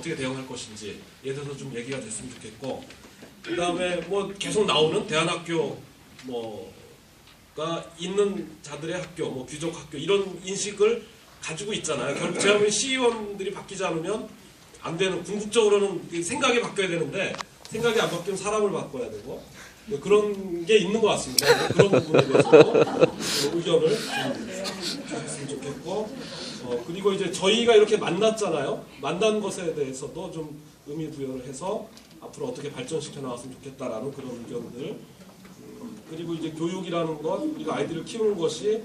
어떻게 대응할 것인지에 대해서 좀 얘기가 됐으면 좋겠고, 그 다음에 뭐 계속 나오는 대안학교 뭐가 있는 자들의 학교, 뭐 귀족 학교 이런 인식을 가지고 있잖아요. 결국 제가 보기엔 시의원들이 바뀌지 않으면 안 되는, 궁극적으로는 생각이 바뀌어야 되는데 생각이 안 바뀌면 사람을 바꿔야 되고 그런 게 있는 것 같습니다. 그런 부분에 대해서도 의견을 좀 주셨으면 좋겠고, 그리고 이제 저희가 이렇게 만났잖아요. 만난 것에 대해서도 좀 의미 부여를 해서 앞으로 어떻게 발전시켜 나갔으면 좋겠다라는 그런 의견들. 그리고 이제 교육이라는 것, 우리가 아이들을 키우는 것이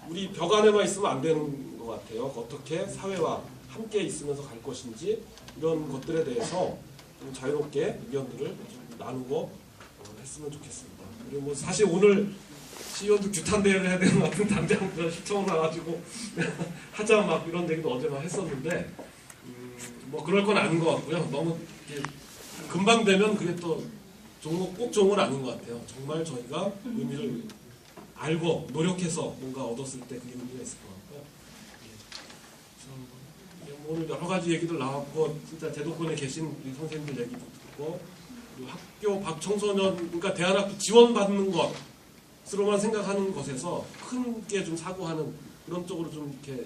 우리 벽 안에만 있으면 안 되는 것 같아요. 어떻게 사회와 함께 있으면서 갈 것인지 이런 것들에 대해서 좀 자유롭게 의견들을 좀 나누고 했으면 좋겠습니다. 그리고 뭐 사실 오늘 시의원도 규탄 대회를 해야 되는 것 같은 당장 그런 시청 나가지고 하자 막 이런 얘기도 어제만 했었는데 뭐 그럴 건 아닌 것 같고요. 너무 금방 되면 그게 또 꼭 좋은 건 아닌 것 같아요. 정말 저희가 의미를 알고 노력해서 뭔가 얻었을 때 그게 의미가 있을 것 같고요. 오늘 여러 가지 얘기들 나왔고 진짜 제도권에 계신 우리 선생님들 얘기도 듣고, 그리고 학교 밖 청소년, 그러니까 대안학교 지원받는 것으로만 생각하는 것에서 큰 게 좀 사고하는 그런 쪽으로 좀 이렇게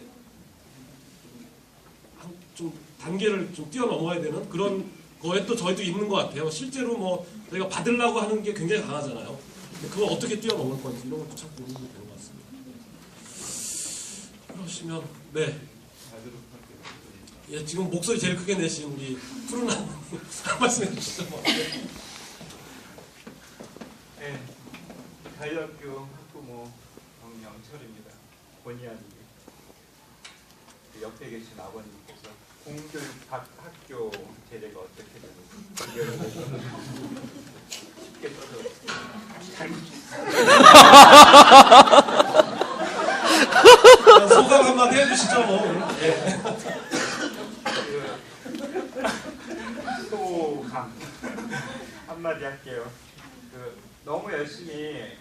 좀 단계를 좀 뛰어넘어야 되는 그런 거에 또 저희도 있는 것 같아요. 실제로 뭐 저희가 받으려고 하는 게 굉장히 강하잖아요. 근데 그걸 어떻게 뛰어넘을 건지 이런 것도 참 고민이 되는 것 같습니다. 그러시면 네. 예, 지금 목소리 제일 크게 내신 우리 푸른 한 말씀해 주시죠. 네, 자유학교 학부모 정영철입니다. 본의 아니게 그 옆에 계신 아버님께서 공교육 학교 제도가 어떻게 되는지 쉽게 써서 소감 한마디 해주시죠. 뭐. 예. 소감 한마디 할게요. 너무 열심히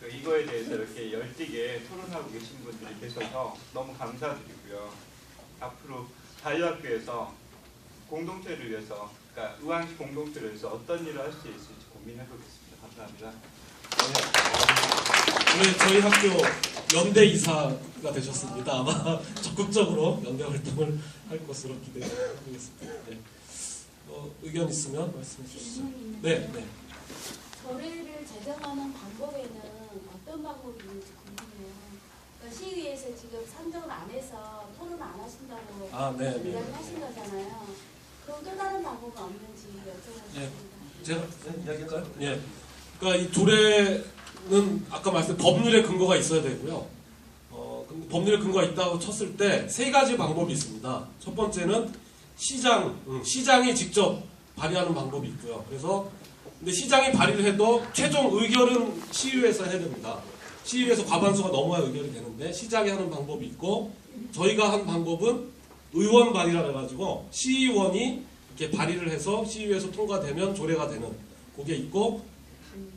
이거에 대해서 이렇게 열띠게 토론하고 계신 분들이 계셔서 너무 감사드리고요. 앞으로 자유학교에서 공동체를 위해서, 그러니까 의왕시 공동체를 위해서 어떤 일을 할 수 있을지 고민해보겠습니다. 감사합니다. 네, 저희 학교 연대 이사가 되셨습니다. 아마 적극적으로 연대 활동을 할 것으로 기대해보겠습니다. 네. 의견 있으면 말씀해 주시죠. 네, 네. 조례를 제정하는 방법에는 어떤 방법이 있는지 궁금해요. 그러니까 시의회에서 지금 상정을 안 해서 토론을 안 하신다고 이야기하신 거잖아요. 그럼 또 다른 방법은 없는지 여쭤보겠습니다. 예, 제가 이야기할까요? 예. 그러니까 이 조례는 아까 말씀드린 법률의 근거가 있어야 되고요. 근데 법률의 근거가 있다고 쳤을 때 세 가지 방법이 있습니다. 첫 번째는 시장이 직접 발의하는 방법이 있고요. 그래서 근데 시장이 발의를 해도 최종 의결은 시의회에서 해야 됩니다. 시의회에서 과반수가 넘어야 의결이 되는데 시장이 하는 방법이 있고, 저희가 한 방법은 의원 발의라 해가지고 시의원이 이렇게 발의를 해서 시의회에서 통과되면 조례가 되는 그게 있고,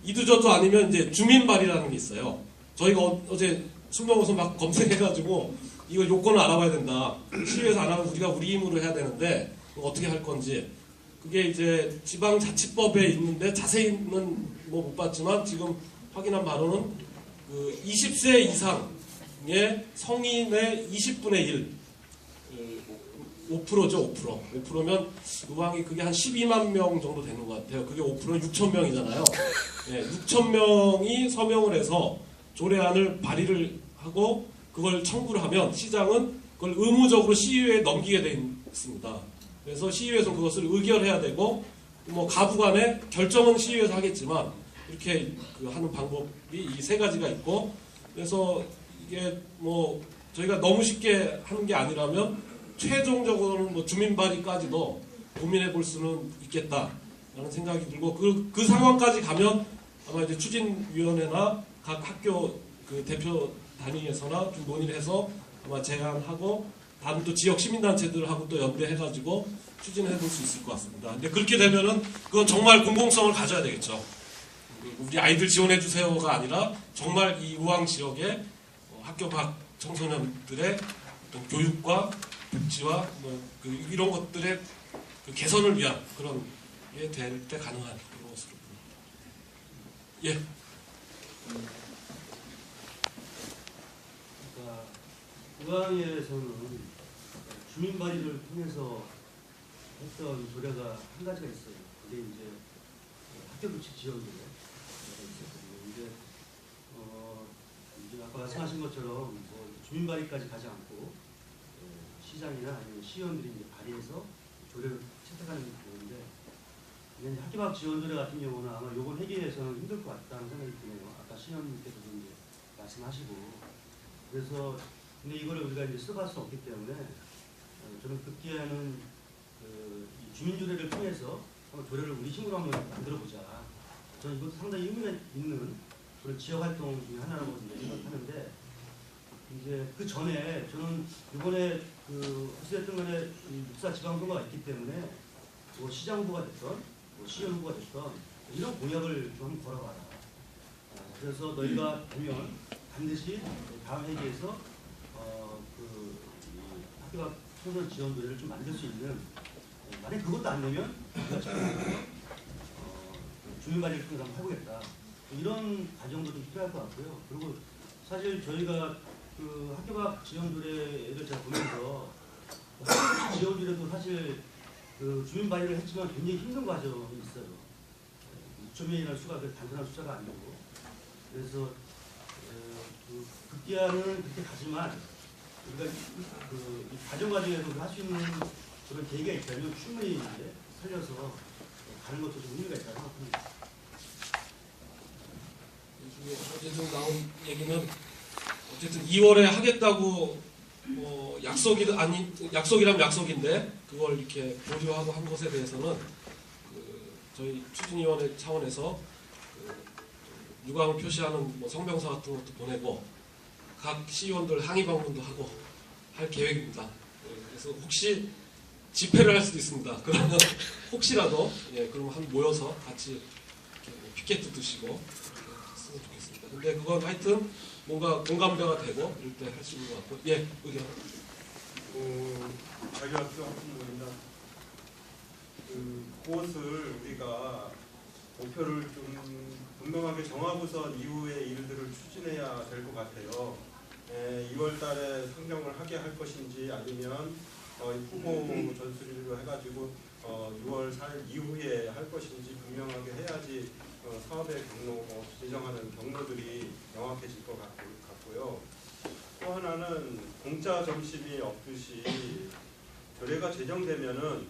이두저두 아니면 이제 주민 발의라는 게 있어요. 저희가 어제 술 먹어서 막 검색해가지고 이거 요건을 알아봐야 된다. 시의회에서 안 하면 우리가 우리 힘으로 해야 되는데 어떻게 할 건지. 그게 이제 지방자치법에 있는데 자세히는 뭐 못 봤지만 지금 확인한 바로는 그 20세 이상의 성인의 20분의 1, 5%죠, 5%. 5%면 의왕이 그게 한 12만 명 정도 되는 것 같아요. 그게 5%는 6천 명이잖아요. 네, 6천 명이 서명을 해서 조례안을 발의를 하고 그걸 청구를 하면 시장은 그걸 의무적으로 시의회에 넘기게 돼 있습니다. 그래서 시의회에서 그것을 의결해야 되고, 뭐 가부간에 결정은 시의회에서 하겠지만 이렇게 하는 방법이 이 세 가지가 있고, 그래서 이게 뭐 저희가 너무 쉽게 하는 게 아니라면 최종적으로는 뭐 주민 발의까지도 고민해 볼 수는 있겠다라는 생각이 들고, 그 상황까지 가면 아마 이제 추진위원회나 각 학교 그 대표 단위에서나 좀 논의를 해서 아마 제안하고 다른 또 지역 시민단체들하고 또 연대해가지고 추진해 볼 수 있을 것 같습니다. 근데 그렇게 되면은 그건 정말 공공성을 가져야 되겠죠. 우리 아이들 지원해 주세요가 아니라 정말 이 의왕 지역의 학교 밖 청소년들의 어떤 교육과 복지와 뭐 이런 것들의 그 개선을 위한 그런 게 될 때 가능한 그런 것으로. 예. 그러니까 우왕에서는 주민 발의를 통해서 했던 조례가 한 가지가 있어요. 그게 이제 학교 교체 지원 조례가 있었거든요. 이제 아까 말씀하신 것처럼 뭐 주민 발의까지 가지 않고 시장이나 아니면 시의원들이 이제 발의해서 조례를 채택하는 게 되는데, 이제 학교밥 지원 조례 같은 경우는 아마 요번 회기에서는 힘들 것 같다는 생각이 드네요. 아까 시의원님께서도 이제 말씀하시고. 그래서 근데 이걸 우리가 이제 써갈 수 없기 때문에 저는 급기야는 이 주민조례를 통해서 한번 조례를 우리 힘으로 한번 만들어보자. 저는 이것도 상당히 의미가 있는 그런 지역활동 중에 하나라고 생각하는데, 이제 그 전에 저는 이번에 어찌됐든 간에 육사 지방선거가 있기 때문에 뭐 시장 후보가 됐던 뭐 시의원 후보가 됐던 이런 공약을 좀 한번 걸어봐라. 그래서 너희가 되면 반드시 다음 회기에서 학교가 청소년 지원 조례를 좀 만들 수 있는, 만약 그것도 안 되면 주민 발의를 통해서 한번 해보겠다. 이런 과정도 좀 필요할 것 같고요. 그리고 사실 저희가 그 학교밥 지원 조례를 제가 보면서 학교 지원 조례도 사실 그 주민 발의를 했지만 굉장히 힘든 과정이 있어요. 6천 명이라는 수가 단순한 숫자가 아니고, 그래서 급기야는 그렇게 가지만 우리가 이 과정에서 할 수 있는 그런 계기가 있다면 충분히 이제 살려서 가는 것도 좀 의미가 있다고 생각합니다. 어제 좀 나온 얘기는 어쨌든 2월에 하겠다고 약속이라면 약속인데 그걸 이렇게 보류하고 한 것에 대해서는 저희 추진위원회 차원에서 유감을 표시하는 뭐 성명서 같은 것도 보내고 각 시의원들 항의 방문도 하고 할 계획입니다. 그래서 혹시 집회를 할 수도 있습니다. 그러면 혹시라도 그러면 한 모여서 같이 피켓도 드시고 했으면 좋겠습니다. 근데 그건 하여튼 뭔가 공감대가 되고 이럴 때 할 수 있는 것 같고. 예, 의견. 자기학교 학부모입니다. 그것을 우리가 목표를 좀 분명하게 정하고선 이후의 일들을 추진해야 될 것 같아요. 2월 달에 상정을 하게 할 것인지 아니면 후보 전수리로 해가지고 6월 4일 이후에 할 것인지 분명하게 해야지 사업의 경로, 제정하는 경로들이 명확해질 것 같고요. 또 하나는 공짜 점심이 없듯이 조례가 제정되면은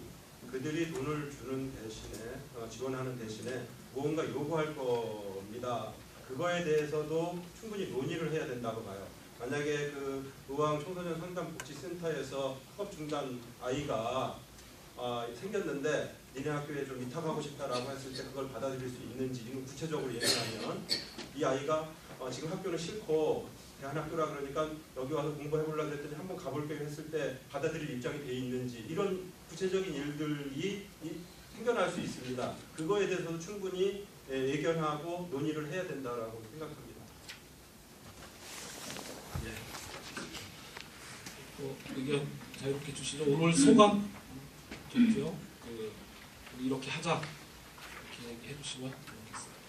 그들이 돈을 주는 대신에 지원하는 대신에 무언가 요구할 겁니다. 그거에 대해서도 충분히 논의를 해야 된다고 봐요. 만약에 그 의왕 청소년 상담복지센터에서 학업 중단 아이가 생겼는데 니네 학교에 좀 위탁하고 싶다라고 했을 때 그걸 받아들일 수 있는지, 이건 구체적으로 얘기하면 이 아이가 지금 학교는 싫고 대안학교라 그러니까 여기 와서 공부해보려고 했더니 한번 가볼게요 했을 때 받아들일 입장이 돼 있는지, 이런 구체적인 일들이 생겨날 수 있습니다. 그거에 대해서도 충분히 예견하고 논의를 해야 된다라고 생각합니다. 의견 자유롭게 주시죠. 오늘 소감 좋고요. 이렇게 하자 이렇게 얘기해 주시면 좋겠습니다.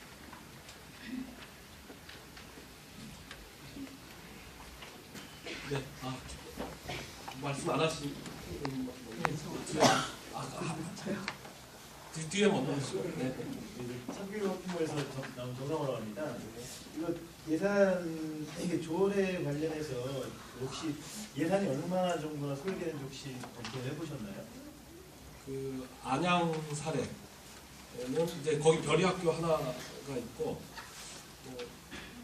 네, 말씀 안 하신 뒤에 먼저 하시죠. 네. 참기로 학부모에서 나온 정상호라고 합니다. 이거 예산, 이게 조례 관련해서 혹시 예산이 얼마나 정도나 소요되는지 혹시 검토해 보셨나요? 그 안양 사례는 이제 거기 별이학교 하나가 있고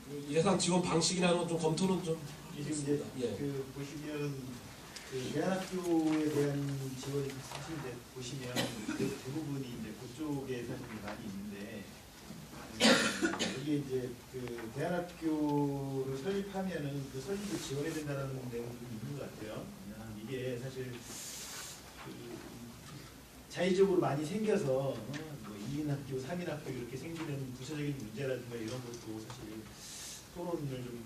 그 예산 지원 방식이라는 건 좀 검토는 좀 지금 이제 그 보시면 그 대안학교에 대한 지원이 사실 이제 보시면 대부분이 이제 그쪽에 사실 많이 있는데 이게 이제 그 대안학교를 설립하면은 그 설립을 지원해야 된다는 내용도 있는 것 같아요. 이게 사실 자의적으로 많이 생겨서 뭐 2인 학교, 3인 학교 이렇게 생기는 부차적인 문제라든가 이런 것도 사실 토론을 좀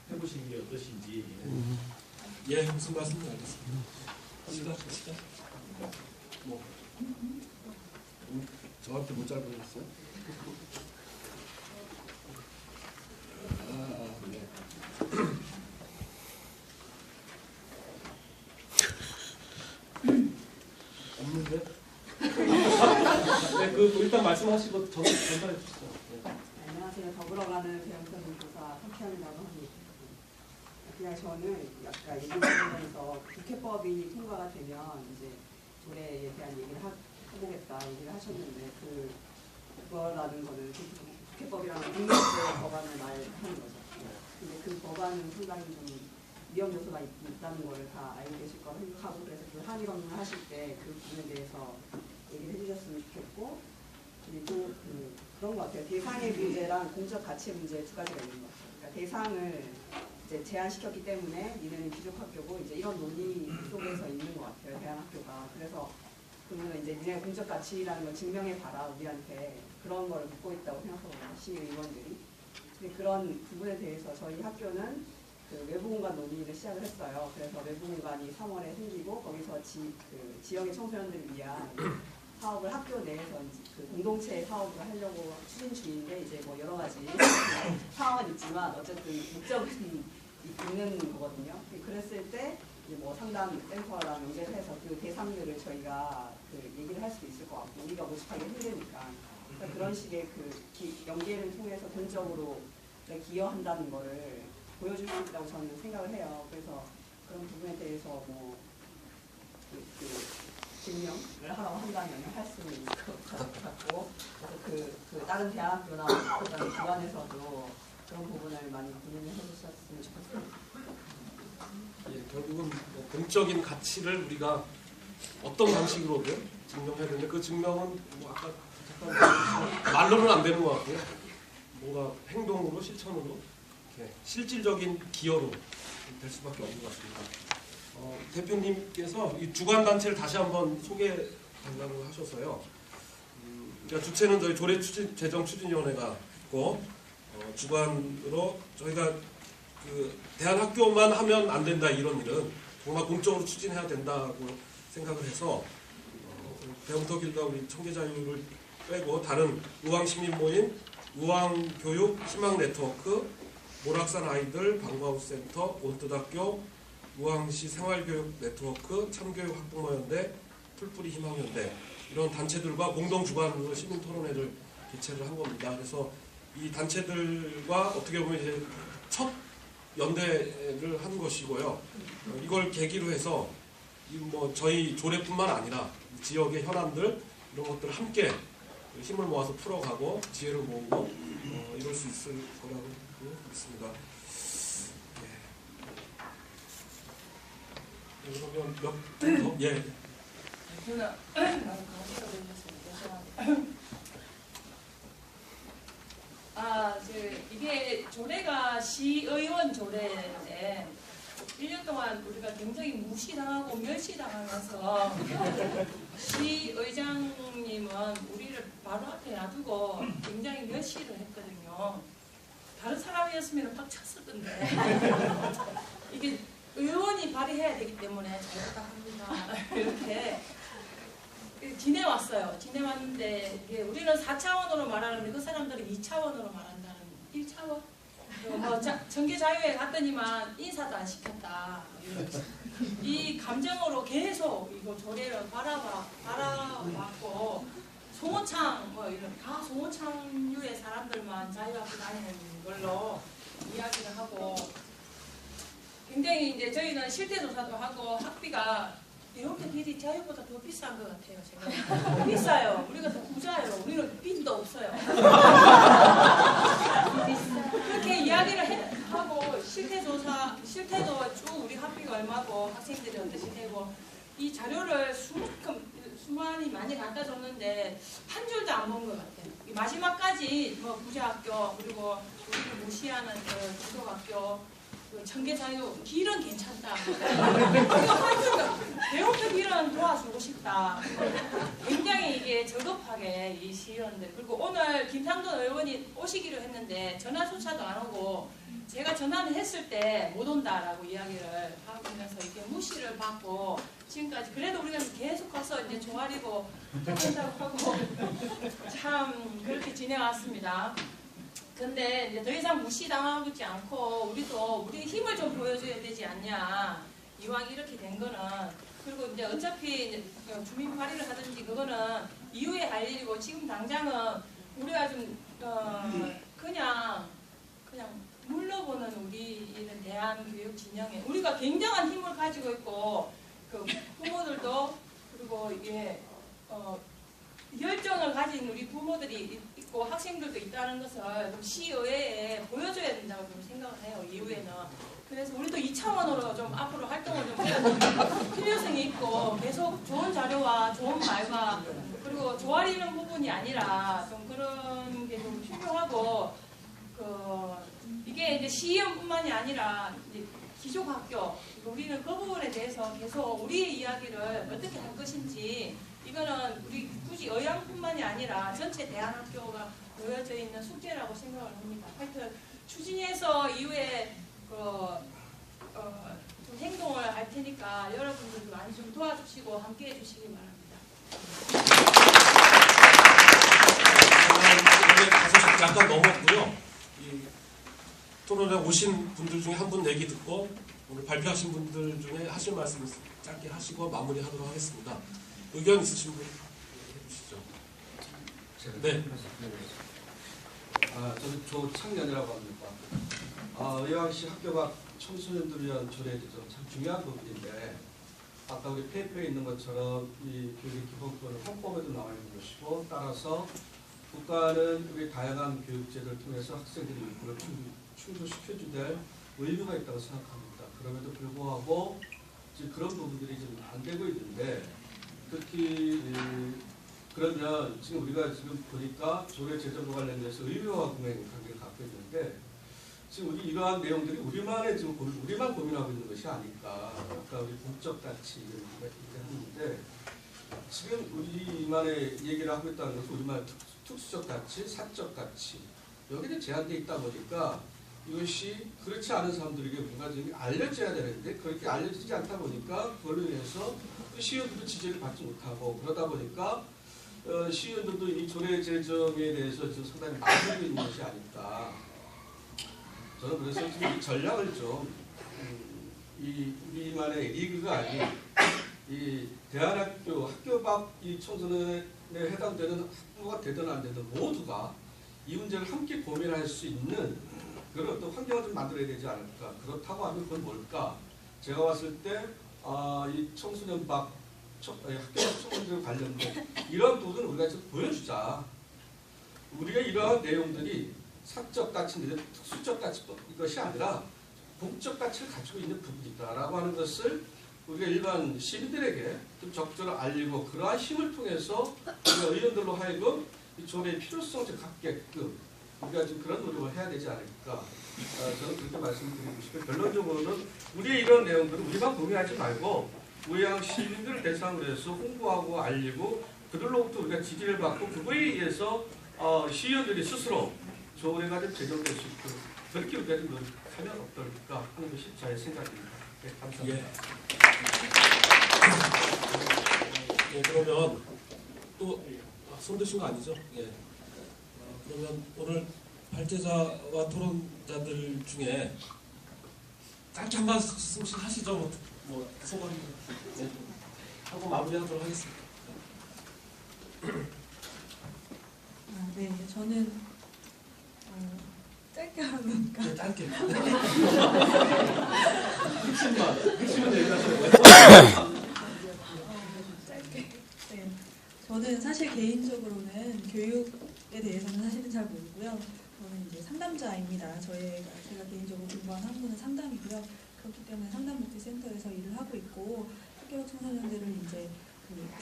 해보시는 게 어떠신지. 예, 무슨 말씀인지 알겠습니다. 시간 뭐 저한테 문자를 보냈어요? 네. 없는데? 네, 일단 말씀하시고 전달해 주시죠. 네. 안녕하세요. 더불어가는 배영선교사 석희영이라고 합니다. 그냥 저는 아까 얘기하면서 국회법이 통과가 되면 이제 조례에 대한 얘기를 해보겠다 얘기를 하셨는데 그거라는 거는 국회법이라는 국민주의 법안을 말하는 거죠. 근데 그 법안은 상당히 좀 위험 요소가 있다는 거를 다 알고 계실 거라 생각하고 그래서 그 항의 법문을 하실 때 그 부분에 대해서 얘기를 해주셨으면 좋겠고 그리고 그런 것 같아요. 대상의 문제랑 공적 가치의 문제 두 가지가 있는 것 같아요. 그러니까 대상을 이제 제한시켰기 때문에 니네는 귀족학교고 이제 이런 논의 속에서 있는 것 같아요. 대한학교가. 그래서 그러면 이제 니네 공적 가치라는 걸 증명해봐라 우리한테 그런 거를 묻고 있다고 생각하거든요. 시의원들이. 근데 그런 부분에 대해서 저희 학교는 그 외부공간 논의를 시작을 했어요. 그래서 외부공간이 3월에 생기고 거기서 지역의 청소년들을 위한 사업을 학교 내에서 그 공동체 사업을 하려고 추진 중인데 이제 뭐 여러 가지 상황은 있지만 어쨌든 목적은 있는 거거든요. 그랬을 때 이제 뭐 상담 센터랑 연결해서 그 대상들을 저희가 그 얘기를 할 수도 있을 것 같고 우리가 모집하기 힘드니까 그러니까 그런 식의 연계를 통해서 공적으로 기여한다는 거를 보여줄 수 있다고 저는 생각을 해요. 그래서 그런 부분에 대해서 뭐 증명을 하라고 한다면 할 수 있을 것 같고 그 다른 대학교나 그다음에 기관에서도 그런 부분을 많이 고민을 해주셨으면 좋겠습니다. 예, 결국은 뭐 공적인 가치를 우리가 어떤 방식으로든 증명해야 되는데 그 증명은 뭐 아까 잠깐 말로는 안 되는 것 같고요. 뭔가 행동으로 실천으로 이렇게 실질적인 기여로 될 수밖에 없는 것 같습니다. 대표님께서 이 주관 단체를 다시 한번 소개한다고 하셔서요. 그러니까 주체는 저희 조례 재정추진위원회가 있고 주관으로 저희가 그 대한학교만 하면 안 된다 이런 일은 정말 공적으로 추진해야 된다고 생각을 해서 배움터길과 우리 청계자유를 빼고 다른 우왕시민 모임, 우왕교육 희망 네트워크, 모락산 아이들 방과후 센터, 온뜻학교, 우왕시 생활교육 네트워크, 참교육 학부모연대, 풀뿌리 희망연대 이런 단체들과 공동 주관으로 시민 토론회를 개최를 한 겁니다. 그래서 이 단체들과 어떻게 보면 이제 첫 연대를 한 것이고요. 이걸 계기로 해서 뭐 저희 조례뿐만 아니라 지역의 현안들 이런 것들을 함께 힘을 모아서 풀어가고 지혜를 모으고 이럴 수 있을 거라고 믿습니다. 그러면 몇 분 더? 예. 저는 나도 강의가 되셨습니다. 이게 조례가 시의원 조례인데 1년 동안 우리가 굉장히 무시당하고 멸시당하면서 시의장님은 우리를 바로 앞에 놔두고 굉장히 멸시를 했거든요. 다른 사람이었으면 팍 쳤을 건데 이게 의원이 발의해야 되기 때문에 잘 부탁합니다. 이렇게 지내왔어요. 지내왔는데 이게 우리는 4차원으로 말하는데 그 사람들은 2차원으로 말한다는 1차원? 전개자유회 갔더니만 인사도 안 시켰다. 이 감정으로 계속 이거 조례를 바라왔고 송호창 뭐 이런 다 송호창류의 사람들만 자유학교 다니는 걸로 이야기를 하고 굉장히 이제 저희는 실태조사도 하고 학비가 이렇게 빚이 자유보다 더 비싼 것 같아요. 제가 비싸요. 우리가 더 부자예요. 우리는 빚도 없어요. 그렇게 이야기를 하고 실태도 쭉 우리 학비가 얼마고 학생들이 어떻게 되고 이 자료를 수많이 많이 갖다 줬는데 한 줄도 안 본 것 같아요. 마지막까지 뭐 부자학교 그리고 우리를 무시하는 그 기독학교 청계자유 길은 괜찮다. 배우표 길은 도와주고 싶다. 굉장히 이게 이렇게 저급하게 이 시의원들 그리고 오늘 김상돈 의원이 오시기로 했는데 전화조차도 안 오고 제가 전화를 했을 때 못 온다라고 이야기를 하면서 이렇게 무시를 받고 지금까지 그래도 우리가 계속 가서 이제 조아리고 한다고 하고 참 그렇게 지내왔습니다. 근데 이제 더 이상 무시당하지 않고 우리도 우리 힘을 좀 보여줘야 되지 않냐. 이왕 이렇게 된 거는 그리고 이제 어차피 이제 주민 발의를 하든지 그거는 이후에 할 일이고 지금 당장은 우리가 좀 그냥 물러보는 우리 이런 대한교육 진영에 우리가 굉장한 힘을 가지고 있고 그 부모들도 그리고 이게 열정을 가진 우리 부모들이 있고 학생들도 있다는 것을 좀 시의회에 보여줘야 된다고 좀 생각을 해요. 이후에는. 그래서 우리도 이 차원으로 좀 앞으로 활동을 좀 해야 되는 필요성이 있고 계속 좋은 자료와 좋은 말과 그리고 조아리는 부분이 아니라 좀 그런 게 좀 필요하고 이게 이제 시의원뿐만이 아니라 이제 기족학교 우리는 그 부분에 대해서 계속 우리의 이야기를 어떻게 할 것인지 이거는 우리 굳이 의향뿐만이 아니라 전체 대한학교가 놓여져 있는 숙제라고 생각을 합니다. 하여튼 추진해서 이후에 좀 행동을 할 테니까 여러분들도 많이 좀 도와주시고 함께 해주시기 바랍니다. 약간 넘었고요. 이 토론에 오신 분들 중에 한 분 얘기 듣고 오늘 발표하신 분들 중에 하실 말씀 짧게 하시고 마무리하도록 하겠습니다. 의견 있으신 분 해주시죠. 네. 저는 조창년이라고 합니다. 의왕시 학교 밖 청소년들 위한 조례제도 참 중요한 부분인데 아까 우리 페이퍼에 있는 것처럼 이 교육 기본권은 헌법에도 나와 있는 것이고 따라서 국가는 우리 다양한 교육제를 통해서 학생들의 욕구를 충족시켜줘야 될 의무가 있다고 생각합니다. 그럼에도 불구하고 지금 그런 부분들이 좀 안 되고 있는데 특히 그러면 지금 우리가 지금 보니까 조례 제정과 관련돼서 의무와 공행 관계를 갖고 있는데 지금 우리 이러한 내용들이 우리만 고민하고 있는 것이 아닐까. 아까 우리 공적 가치 이런 얘기했는데 지금 우리만의 얘기를 하고 있다는 것은 우리만의 특수적 가치, 사적 가치 여기에 제한되어 있다 보니까 이것이 그렇지 않은 사람들에게 뭔가 좀 알려져야 되는데 그렇게 알려지지 않다 보니까 그걸로 인해서 시의원들도 지지를 받지 못하고 그러다 보니까 시의원들도 이 조례 제정에 대해서 좀 상당히 망설이고 있는 것이 아닐까. 저는 그래서 지금 이 전략을 좀 우리만의 리그가 아닌 이 대한학교 학교 밖 이 청소년에 해당되는 학부가 되든 안 되든 모두가 이 문제를 함께 고민할 수 있는 그런 어떤 환경을 좀 만들어야 되지 않을까. 그렇다고 하면 그건 뭘까? 제가 봤을 때 이 청소년 밖 학교 밖 청소년들 관련된 이런 부분을 우리가 좀 보여주자. 우리가 이러한 내용들이 사적 가치인데 특수적 가치 이것이 아니라 공적 가치를 가지고 있는 부분이다라고 하는 것을 우리가 일반 시민들에게 좀 적절히 알리고 그러한 힘을 통해서 우리가 의원들로 하여금 이 조례의 필요성을 갖게끔 우리가 좀 그런 노력을 해야 되지 않을까. 저는 그렇게 말씀드리고 싶어요. 결론적으로는 우리의 이런 내용들은 우리만 고민하지 말고 의왕 시민들을 대상으로 해서 홍보하고 알리고 그들로부터 우리가 지지를 받고 그거에 의해서 시의원들이 스스로 조례가 좀 제정될 수 있도록 그렇게 우리가 좀 노력하면 어떨까 하는 것이 저의 생각입니다. 네, 감사합니다. 예, 그러면 또 손 드신 거 아니죠? 예. 그러면 오늘 발제자와 토론자들 중에 짧게 한 말씀씩 하시죠. 뭐 소감 하고 마무리하도록 하겠습니다. 네, 저는 짧게 하니까. 네, 짧게. 핵심은 얘기하시는 거예요? 짧게. 네, 저는 사실 개인적으로는 교육에 대해서는 사실은 잘 모르고요. 저는 이제 상담자입니다. 제가 개인적으로 공부한 학문은 상담이고요. 그렇기 때문에 상담복지센터에서 일을 하고 있고 학교 청소년들을 이제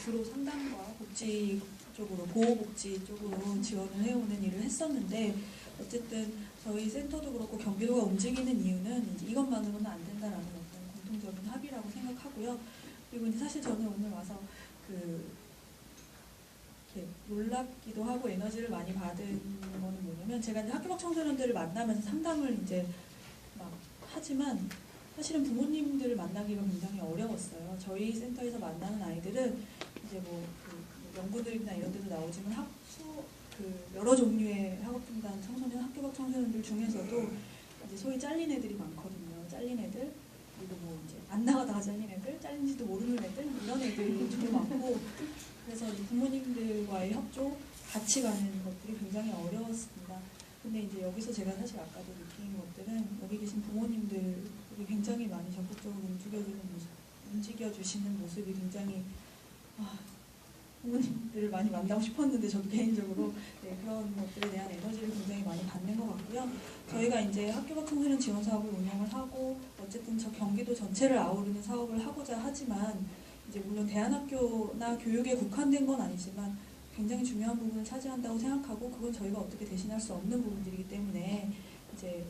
주로 상담과 복지 쪽으로 보호복지 쪽으로 지원을 해오는 일을 했었는데 어쨌든 저희 센터도 그렇고 경기도가 움직이는 이유는 이제 이것만으로는 안 된다라는 어떤 공통적인 합의라고 생각하고요. 그리고 이제 사실 저는 오늘 와서 이렇게 놀랍기도 하고 에너지를 많이 받은 거는 뭐냐면 제가 이제 학교 밖 청소년들을 만나면서 상담을 이제 막 하지만 사실은 부모님들을 만나기가 굉장히 어려웠어요. 저희 센터에서 만나는 아이들은 이제 그 연구들이나 이런 데도 나오지만 여러 종류의 학업중단 청소년, 학교 밖 청소년들 중에서도 이제 소위 잘린 애들이 많거든요. 잘린 애들, 그리고 뭐 이제 안 나가다가 잘린 애들, 잘린지도 모르는 애들, 이런 애들이 좀 많고, 그래서 이제 부모님들과의 협조, 같이 가는 것들이 굉장히 어려웠습니다. 근데 이제 여기서 제가 사실 아까도 느낀 것들은 여기 계신 부모님들이 굉장히 많이 적극적으로 움직여주시는 모습이 굉장히 부모님들을 많이 만나고 싶었는데 저도 개인적으로 그런 것들에 대한 에너지를 굉장히 많이 받는 것 같고요. 저희가 이제 학교 밖 청소년 지원 사업을 운영을 하고 어쨌든 저 경기도 전체를 아우르는 사업을 하고자 하지만 이제 물론 대안학교나 교육에 국한된 건 아니지만 굉장히 중요한 부분을 차지한다고 생각하고 그건 저희가 어떻게 대신할 수 없는 부분들이기 때문에 이제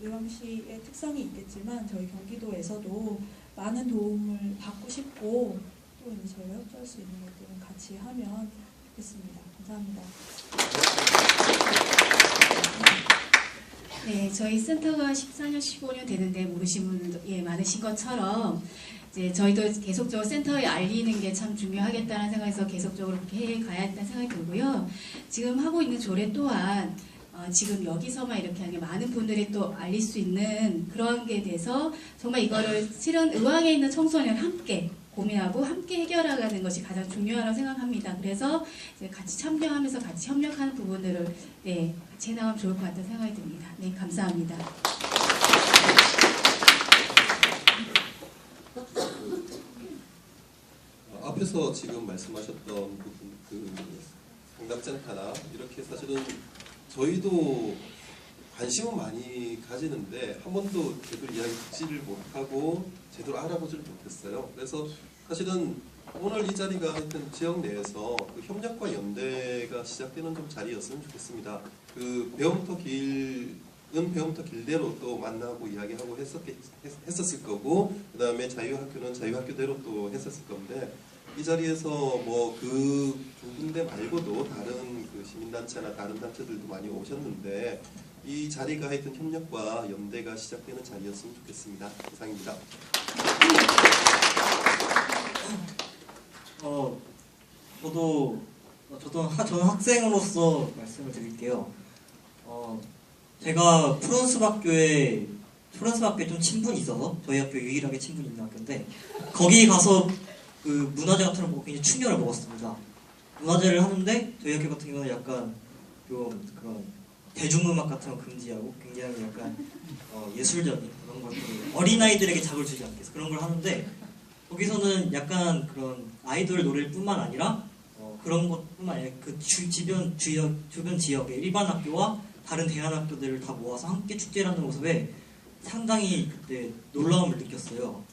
의왕시의 특성이 있겠지만 저희 경기도에서도 많은 도움을 받고 싶고 또 이제 저희가 협조할 수 있는 것들은 같이 하면 좋겠습니다. 감사합니다. 네, 저희 센터가 14년, 15년 되는데 모르신 분들 많으신 것처럼 이제 저희도 계속적으로 센터에 알리는 게 참 중요하겠다는 생각에서 계속적으로 그렇게 해 가야겠다는 생각이 들고요. 지금 하고 있는 조례 또한 지금 여기서만 이렇게 하는 게 많은 분들이 또 알릴 수 있는 그런 게 돼서 정말 이거를 실은 의왕에 있는 청소년 함께 고민하고 함께 해결하는 것이 가장 중요하다고 생각합니다. 그래서 이제 같이 참여하면서 같이 협력하는 부분들을 같이 해나가면 좋을 것 같다는 생각이 듭니다. 네, 감사합니다. 앞에서 지금 말씀하셨던 부분, 그 상담센터나 이렇게 사실은 저희도 관심은 많이 가지는데 한 번도 제대로 이야기 듣지를 못하고 제대로 알아보지를 못했어요. 그래서 사실은 오늘 이 자리가 하여튼 지역 내에서 그 협력과 연대가 시작되는 좀 자리였으면 좋겠습니다. 그 배움터 길대로 또 만나고 이야기하고 했었을 거고, 그 다음에 자유학교는 자유학교대로 또 했었을 건데, 이 자리에서 뭐 그 두 군데 말고도 다른 그 시민단체나 다른 단체들도 많이 오셨는데, 이 자리가 하여튼 협력과 연대가 시작되는 자리였으면 좋겠습니다. 이상입니다. 저는 학생으로서 말씀을 드릴게요. 제가 프랑스학교에 좀 친분이 있어서 저희 학교 유일하게 친분이 있는 학교인데 거기 가서 그 문화제 같은 걸 보고 굉장히 충격을 먹었습니다. 문화제를 하는데 저희 학교 같은 경우는 약간 좀 그런 대중음악 같은 거 금지하고 굉장히 약간 예술적인 그런 것들 어린아이들에게 자극을 주지 않게 해서 그런 걸 하는데 거기서는 약간 그런 아이돌 노래를 뿐만 아니라 그런 것뿐만 아니라 그 주변 지역의 일반 학교와 다른 대안학교들을 다 모아서 함께 축제를 하는 모습에 상당히 그때 놀라움을 느꼈어요.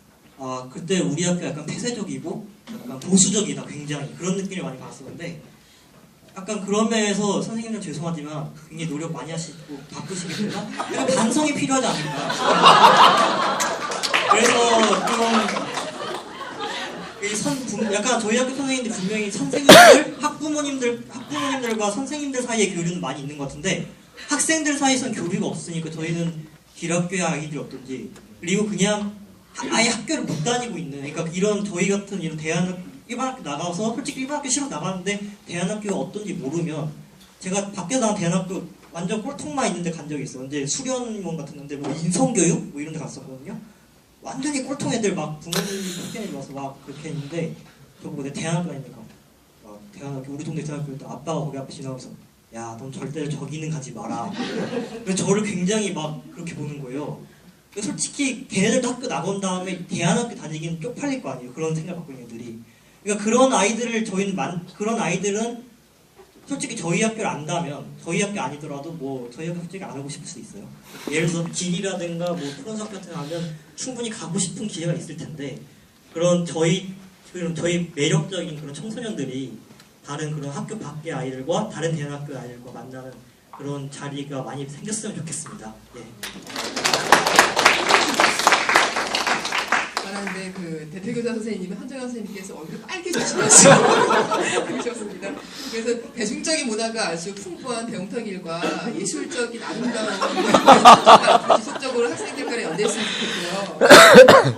그때 우리 학교 약간 폐쇄적이고 약간 보수적이다 굉장히 그런 느낌을 많이 받았었는데 약간 그런 면에서 선생님들 죄송하지만 굉장히 노력 많이 하시고 바쁘시겠지만 약간 반성이 필요하지 않을까. 그래서 좀 약간 저희 학교 선생님들 분명히 학부모님들과 선생님들 사이의 교류는 많이 있는 것 같은데 학생들 사이에서는 교류가 없으니까 저희는 길학교의 아이들이 어떤지 그리고 그냥 아예 학교를 못 다니고 있는 그러니까 이런 저희 같은 이런 일반 학교 나가서 솔직히 일반 학교 싫어 나가는데 대안학교가 어떤지 모르면 제가 밖에 나간 대안학교 완전 꼴통만 있는데 간 적이 있어요. 근데 수련원 같은 데 뭐 인성교육 뭐 이런 데 갔었거든요. 완전히 꼴통 애들 막 부모님이 학교에 와서 막 그렇게 했는데 저보고 내 대안학교 아니니까 대안학교 우리 동네 대안학교 아빠가 거기 앞에 지나가면서 야 넌 절대 저기는 가지 마라. 그래서 저를 굉장히 막 그렇게 보는 거예요. 솔직히 걔네들도 학교 나간 다음에 대안학교 다니기는 쪽팔릴 거 아니에요. 그런 생각 갖고 있는 애들이. 그러니까 그런 아이들을 그런 아이들은 솔직히 저희 학교를 안다면 저희 학교 아니더라도 뭐 저희 학교 솔직히 안 오고 싶을 수 있어요. 예를 들어서 길이라든가 뭐 프랑스 같은 거 하면 충분히 가고 싶은 기회가 있을 텐데 그런 저희 매력적인 그런 청소년들이 다른 그런 학교 밖의 아이들과 다른 대안학교 아이들과 만나는 그런 자리가 많이 생겼으면 좋겠습니다. 예. 말하는데 그 대퇴교사 선생님이 한정현 선생님께서 얼굴이 빨개지시면서 그러셨습니다. 있습니다. 그래서 대중적인 문화가 아주 풍부한 배웅터길과 예술적인 아름다운 문화가 지속적으로 학생들 간에 연대했으면 좋겠고요.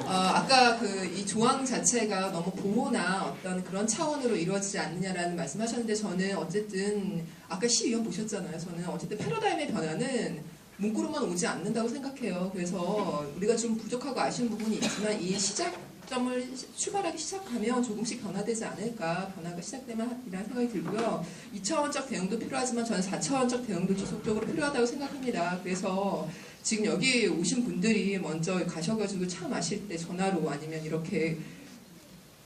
아까 이 조항 자체가 너무 보호나 어떤 그런 차원으로 이루어지지 않느냐라는 말씀하셨는데 저는 어쨌든 아까 시의원 보셨잖아요. 저는 어쨌든 패러다임의 변화는 문구로만 오지 않는다고 생각해요. 그래서 우리가 좀 부족하고 아쉬운 부분이 있지만 이 시작점을 출발하기 시작하면 조금씩 변화되지 않을까, 변화가 시작되면 이라는 생각이 들고요. 2차원적 대응도 필요하지만 저는 4차원적 대응도 지속적으로 필요하다고 생각합니다. 그래서 지금 여기 오신 분들이 먼저 가셔가지고 차 마실 때 전화로 아니면 이렇게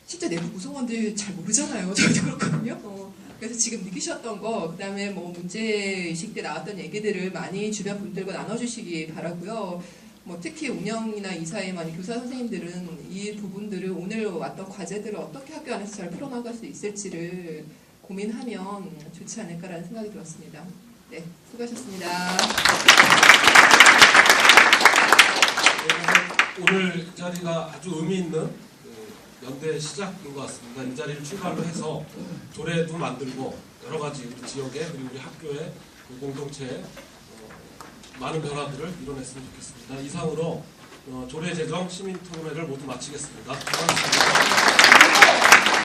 진짜 내부 구성원들 잘 모르잖아요. 저희도 그렇거든요. 그래서 지금 느끼셨던 거, 그 다음에 뭐 문제의식 때 나왔던 얘기들을 많이 주변 분들과 나눠주시기 바라고요. 뭐 특히 운영이나 이사에 많이 교사 선생님들은 이 부분들을 오늘 왔던 과제들을 어떻게 학교 안에서 잘 풀어나갈 수 있을지를 고민하면 좋지 않을까라는 생각이 들었습니다. 네, 수고하셨습니다. 오늘 이 자리가 아주 의미 있는 연대 시작인 것 같습니다. 이 자리를 출발로 해서 조례도 만들고 여러 가지 우리 지역에 그리고 우리 학교에 공동체에 많은 변화들을 이뤄냈으면 좋겠습니다. 이상으로 조례 제정 시민 토론회를 모두 마치겠습니다. 고맙습니다.